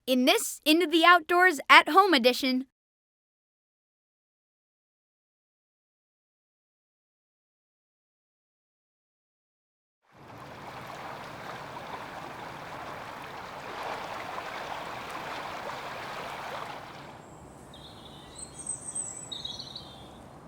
in this Into the Outdoors at Home edition.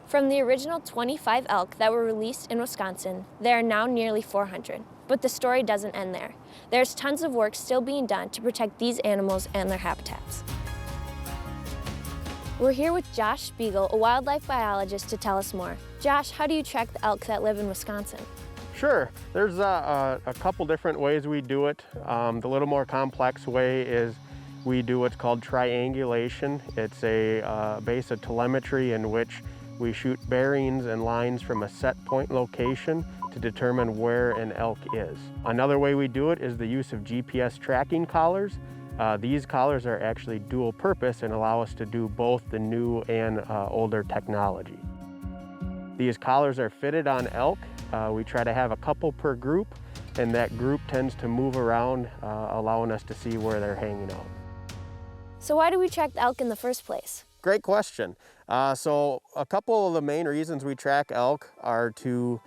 From the original 25 elk that were released in Wisconsin, there are now nearly 400. But the story doesn't end there. There's tons of work still being done to protect these animals and their habitats. We're here with Josh Spiegel, a wildlife biologist, to tell us more. Josh, how do you track the elk that live in Wisconsin? Sure, there's a couple different ways we do it. The little more complex way is we do what's called triangulation. It's a base of telemetry in which we shoot bearings and lines from a set point location to determine where an elk is. Another way we do it is the use of GPS tracking collars. These collars are actually dual purpose and allow us to do both the new and older technology. These collars are fitted on elk. We try to have a couple per group, and that group tends to move around, allowing us to see where they're hanging out. So why do we track the elk in the first place? Great question. So a couple of the main reasons we track elk are to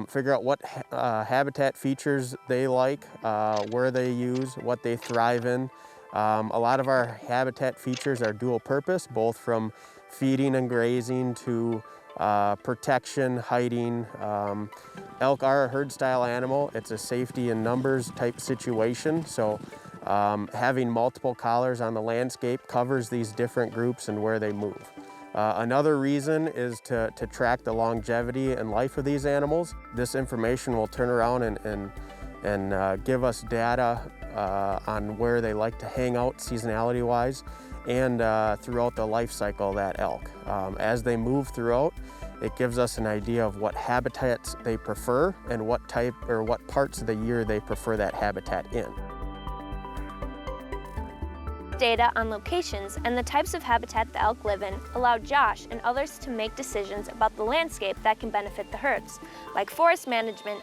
figure out what habitat features they like, where they use, what they thrive in. A lot of our habitat features are dual purpose, both from feeding and grazing to protection, hiding. Elk are a herd style animal. It's a safety in numbers type situation. So having multiple collars on the landscape covers these different groups and where they move. Another reason is to track the longevity and life of these animals. This information will turn around and give us data on where they like to hang out seasonality wise and throughout the life cycle of that elk. As they move throughout, it gives us an idea of what habitats they prefer and what type or what parts of the year they prefer that habitat in. Data on locations and the types of habitat the elk live in allow Josh and others to make decisions about the landscape that can benefit the herds, like forest management,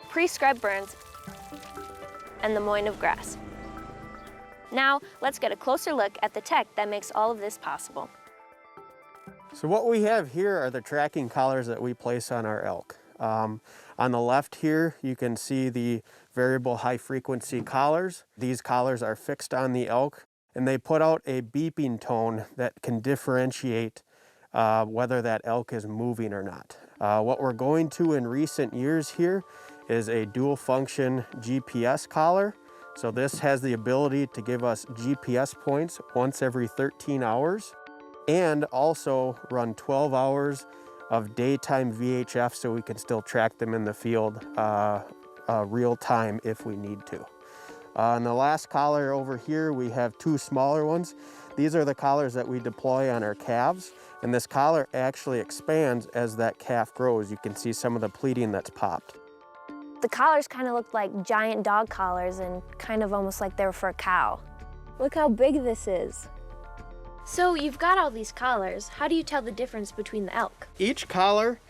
pre-scrub burns, and the mowing of grass. Now, let's get a closer look at the tech that makes all of this possible. So what we have here are the tracking collars that we place on our elk. On the left here, you can see the variable high frequency collars. These collars are fixed on the elk and they put out a beeping tone that can differentiate whether that elk is moving or not. What we're going to in recent years here is a dual function GPS collar. So this has the ability to give us GPS points once every 13 hours and also run 12 hours of daytime VHF so we can still track them in the field real time if we need to. On the last collar over here, we have two smaller ones. These are the collars that we deploy on our calves, and this collar actually expands as that calf grows. You can see some of the pleating that's popped. The collars kind of look like giant dog collars and kind of almost like they were for a cow. Look how big this is. So you've got all these collars. How do you tell the difference between the elk? Each collar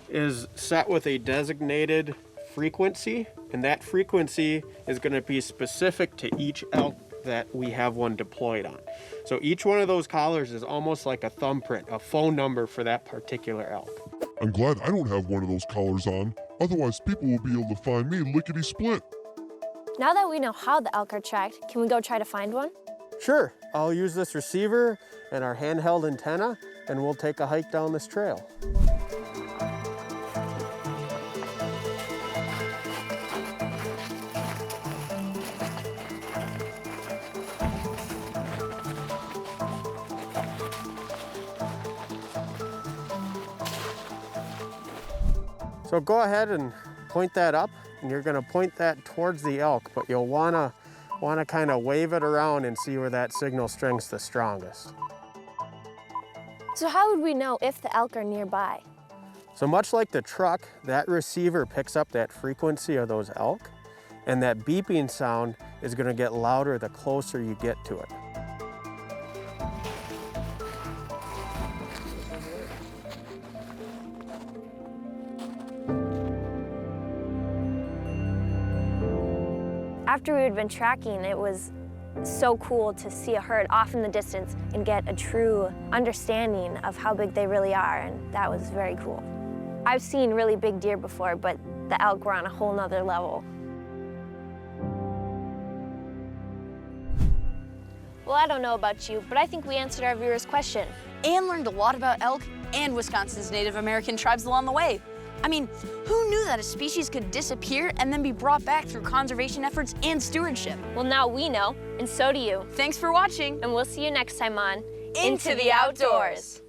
is set with a designated frequency, and that frequency is going to be specific to each elk that we have one deployed on. So each one of those collars is almost like a thumbprint, a phone number for that particular elk. I'm glad I don't have one of those collars on, otherwise people will be able to find me lickety-split. Now that we know how the elk are tracked, can we go try to find one? Sure, I'll use this receiver and our handheld antenna, and we'll take a hike down this trail. So go ahead and point that up, and you're going to point that towards the elk, but you'll want to kind of wave it around and see where that signal strength's the strongest. So how would we know if the elk are nearby? So much like the truck, that receiver picks up that frequency of those elk, and that beeping sound is going to get louder the closer you get to it. After we had been tracking, it was so cool to see a herd off in the distance and get a true understanding of how big they really are, and that was very cool. I've seen really big deer before, but the elk were on a whole nother level. Well, I don't know about you, but I think we answered our viewers' question. And learned a lot about elk and Wisconsin's Native American tribes along the way. I mean, who knew that a species could disappear and then be brought back through conservation efforts and stewardship? Well, now we know, and so do you. Thanks for watching. And we'll see you next time on Into the Outdoors.